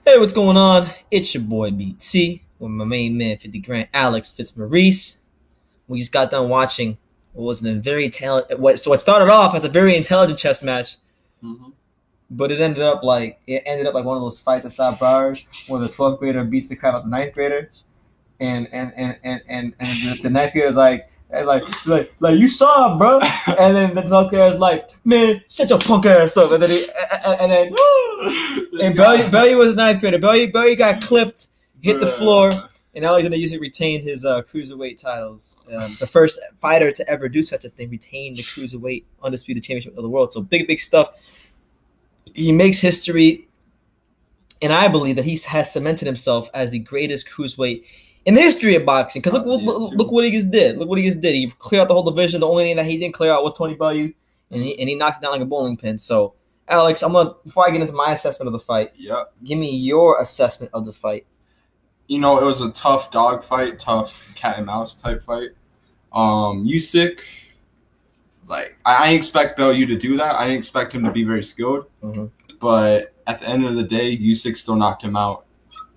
Hey, what's going on? It's your boy BT with my main man 50 Grand Alex Fitzmaurice. We just got done watching what was a very talented. So it started off as a very intelligent chess match, but it ended up like one of those fights at South Broward where the 12th grader beats the crap out of the 9th grader, and the 9th grader is like you saw him, bro, and then the 12th grader is like, man, shut your punk ass up, and then Bellew was the 9th grader. Bellew got clipped, hit the floor, and Oleksandr Usyk retained his cruiserweight titles. The first fighter to ever do such a thing, retain the cruiserweight undisputed championship of the world. So big stuff. He makes history, and I believe that he has cemented himself as the greatest cruiserweight in the history of boxing. Because look what he just did. Look what he just did. He cleared out the whole division. The only thing that he didn't clear out was Tony Bellew, and he knocked it down like a bowling pin. So, Alex, before I get into my assessment of the fight, give me your assessment of the fight. You know, it was a tough dog fight, tough cat and mouse type fight. Usyk, I didn't expect Bellew to do that. I didn't expect him to be very skilled. But at the end of the day, Usyk still knocked him out,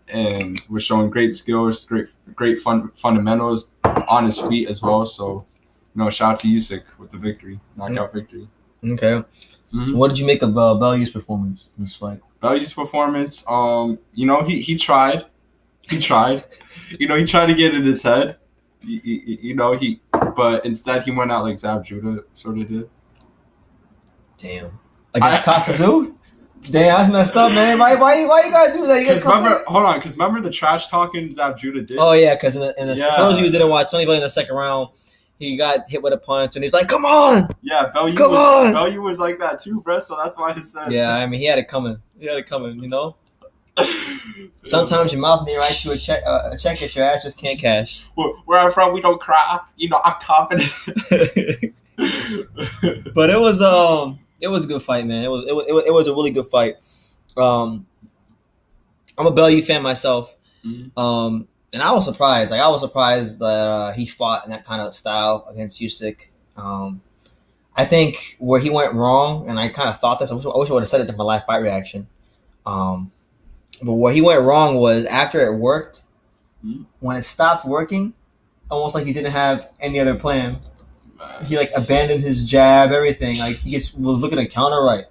and was showing great skills, great fundamentals on his feet as well. So, shout out to Usyk with the victory, knockout victory. Okay. What did you make of Bellew's performance in this fight? Bellew's performance, he tried. He tried. He tried to get in his head. But instead he went out like Zab Judah sort of did. Damn. Against Costa? Damn, that's messed up, man. Why you gotta do that? Because remember the trash talking Zab Judah did? Oh yeah, because for those of you who didn't watch, Tony Bellew in the second round, he got hit with a punch, and he's like, "Come on!" Yeah, Bellew was like that too, bro. So that's why I said. Yeah, I mean, he had it coming. Sometimes your mouth may write you a check that your ass just can't cash. Where I'm from, we don't cry. I'm confident. But it was a good fight, man. It was a really good fight. I'm a Bellew fan myself. And I was surprised. I was surprised that he fought in that kind of style against Usyk. I think where he went wrong, and I kind of thought this. I wish I would have said it in my live fight reaction. But where he went wrong was after it worked, when it stopped working, almost like he didn't have any other plan. He abandoned his jab, everything. He just was looking at counter right,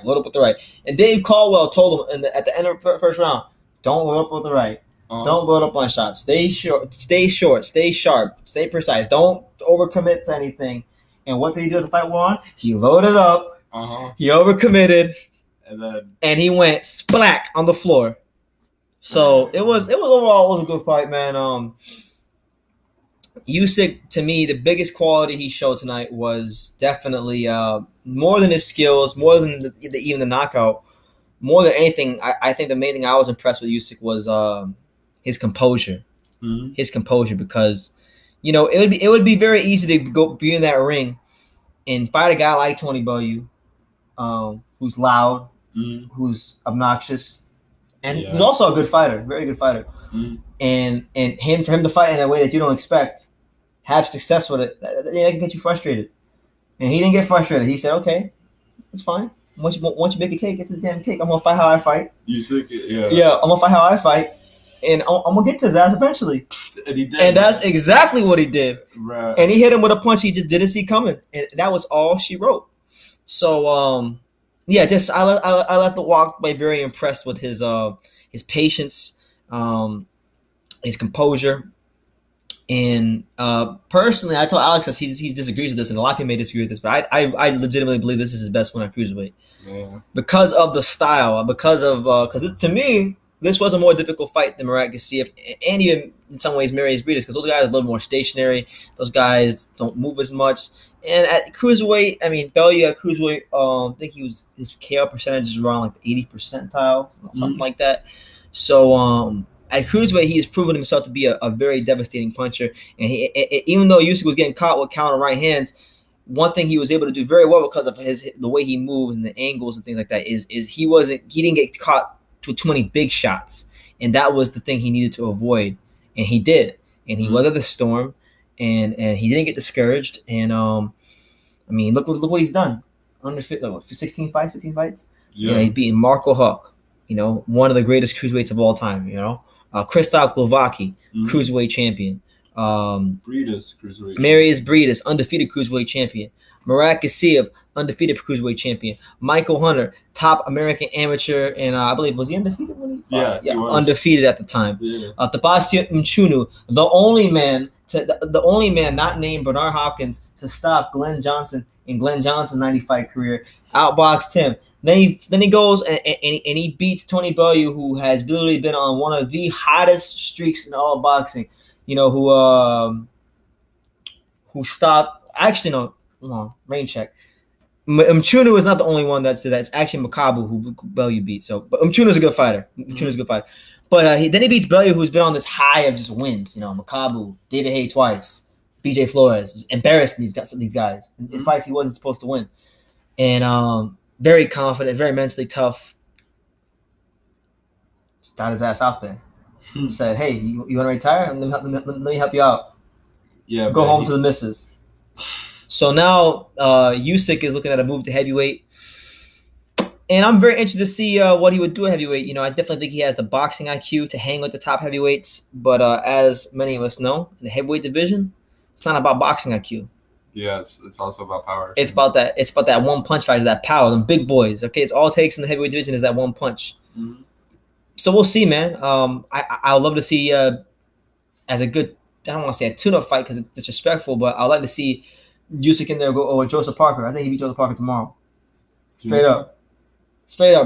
load up with the right. And Dave Caldwell told him at the end of the first round, don't load up with the right. Don't load up on shots. Stay short, stay sharp, stay precise. Don't overcommit to anything. And what did he do as the fight went on? He loaded up. He overcommitted. And he went splack on the floor. So it was overall a good fight, man. Usyk, to me, the biggest quality he showed tonight was definitely more than his skills, more than even the knockout. More than anything, I think the main thing I was impressed with Usyk was his composure. His composure, because it would be very easy to be in that ring and fight a guy like Tony Bellew, who's loud, who's obnoxious, and who's also a good fighter, very good fighter. And for him to fight in a way that you don't expect, have success with it, that can get you frustrated. And he didn't get frustrated. He said, "Okay, it's fine. Once you bake a cake, it's a damn cake. I'm gonna fight how I fight." Usyk, yeah, I'm gonna fight how I fight, and I'm gonna get to his ass eventually. And he did. And that's exactly what he did. Right. And he hit him with a punch he just didn't see coming, and that was all she wrote. So, I left the walk by very impressed with his patience, his composure. And personally, I told Alex that he disagrees with this, and a lot of people may disagree with this, but I legitimately believe this is his best win on cruiserweight. Yeah. Because of the style, because to me, this was a more difficult fight than Murat Gassiev, and even in some ways Marius Briedis, because those guys are a little more stationary. Those guys don't move as much. And at cruiserweight, Bellew at cruiserweight, I think his KO percentage is around 80 percentile, something like that. So at cruiserweight, he has proven himself to be a very devastating puncher. And even though Usyk was getting caught with counter right hands, one thing he was able to do very well because of the way he moves and the angles and things like that is he didn't get caught to too many big shots, and that was the thing he needed to avoid, and he did, and he weathered the storm, and he didn't get discouraged, and look what he's done under 16 fights, 15 fights. Yeah, he's beating Marco Huck, one of the greatest cruiserweights of all time. Krzysztof Glowacki, cruiserweight champion. Briedis, cruiserweight. Marius Briedis, undefeated cruiserweight champion. Murat Gassiev, undefeated cruiserweight champion. Michael Hunter, top American amateur, and I believe, was he undefeated when he fought? Yeah, he was. Undefeated at the time. Yeah. Sebastian Mchunu, the only man not named Bernard Hopkins to stop Glenn Johnson in Glenn Johnson's 90-fight career, outboxed him. Then he goes and he beats Tony Bellew, who has literally been on one of the hottest streaks in all boxing. Who stopped. Actually, no. Hold on, rain check. Mchunu is not the only one that's did that. It's actually Makabu who Bellew beat. But Mchunu's a good fighter. But then he beats Bellew, who's been on this high of just wins. Makabu, David Haye twice, BJ Flores, embarrassing these guys in fights he wasn't supposed to win, and very confident, very mentally tough. Just got his ass out there. Said, "Hey, you want to retire? Let me help you out. Yeah, go home to the missus." So now Usyk is looking at a move to heavyweight. And I'm very interested to see what he would do at heavyweight. I definitely think he has the boxing IQ to hang with the top heavyweights. But as many of us know, in the heavyweight division, it's not about boxing IQ. Yeah, it's also about power. It's about that one punch factor, that power, them big boys. Okay, it's all it takes in the heavyweight division is that one punch. Mm-hmm. So we'll see, man. I would love to see as a good, I don't want to say a tune-up fight because it's disrespectful, but I'd like to see Usyk in there go with Joseph Parker. I think he beat Joseph Parker tomorrow. Straight up,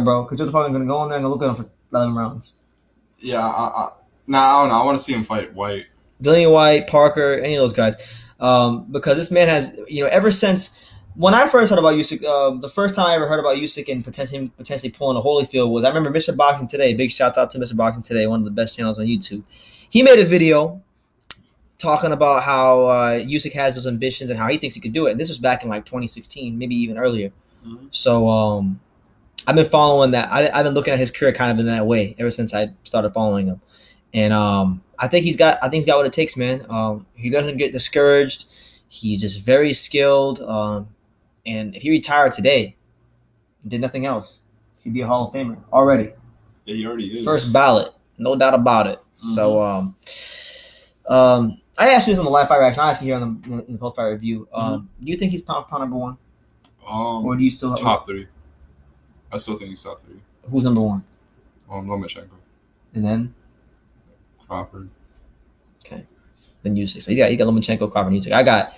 bro. Because Joseph Parker's going to go in there and look at him for 11 rounds. Yeah, I don't know. I want to see him fight White. Dillian White, Parker, any of those guys. Because this man has, ever since when I first heard about Usyk, the first time I ever heard about Usyk and potentially pulling a Holyfield was, I remember Mr. Boxing Today. Big shout out to Mr. Boxing Today, one of the best channels on YouTube. He made a video talking about how Usyk has those ambitions and how he thinks he could do it. And this was back in like 2016, maybe even earlier. Mm-hmm. So I've been following that. I've been looking at his career kind of in that way ever since I started following him. And I think he's got what it takes, man. He doesn't get discouraged. He's just very skilled. And if he retired today and did nothing else, he'd be a Hall of Famer already. Yeah, he already is. First ballot, no doubt about it. Mm-hmm. So I asked you this on the live fight reaction. I asked you here in the post fight review. Do you think he's pound number one? Or do you still have top three? I still think he's top three. Who's number one? Lomachenko. And then Crawford. Okay. Then Usyk. So you got Lomachenko, Crawford, and Usyk. I got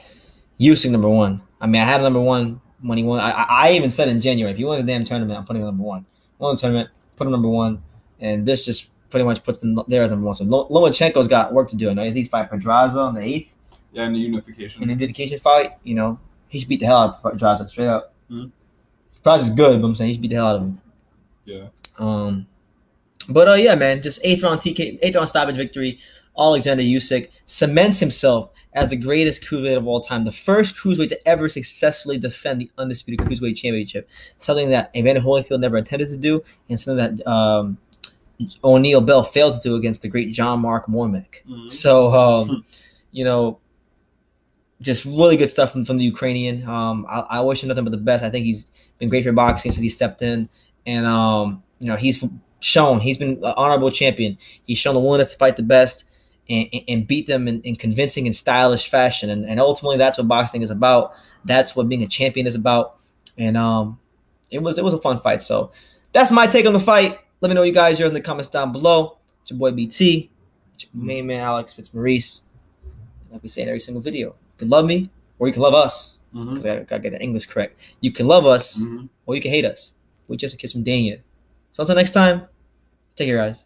Usyk number one. I mean, I had number one when he won. I even said in January, if he wins the damn tournament, I'm putting him number one. Won the tournament, put him number one, and this just pretty much puts them there as number one. So Lomachenko's got work to do. I know he's fighting Pedraza on the 8th. Yeah, in the unification. In the unification fight, he should beat the hell out of Pedraza straight up. Mm-hmm. Pedraza's good, but I'm saying he should beat the hell out of him. Yeah. But yeah, man, just 8th round stoppage victory. Oleksandr Usyk cements himself as the greatest cruiserweight of all time, the first cruiserweight to ever successfully defend the undisputed cruiserweight championship, something that Evander Holyfield never intended to do, and something that O'Neal Bell failed to do against the great John Mark Mormek. Mm-hmm. So, just really good stuff from the Ukrainian. I wish him nothing but the best. I think he's been great for boxing since he stepped in, and he's shown he's been an honorable champion. He's shown the willingness to fight the best and beat them in convincing and stylish fashion. And ultimately, that's what boxing is about. That's what being a champion is about. And it was a fun fight. So that's my take on the fight. Let me know you guys yours in the comments down below. It's your boy BT, it's your main man Alex Fitzmaurice. Like we say in every single video, you can love me or you can love us. Because I gotta get the English correct. You can love us or you can hate us. We just a kiss from Dania. So until next time, take care, guys.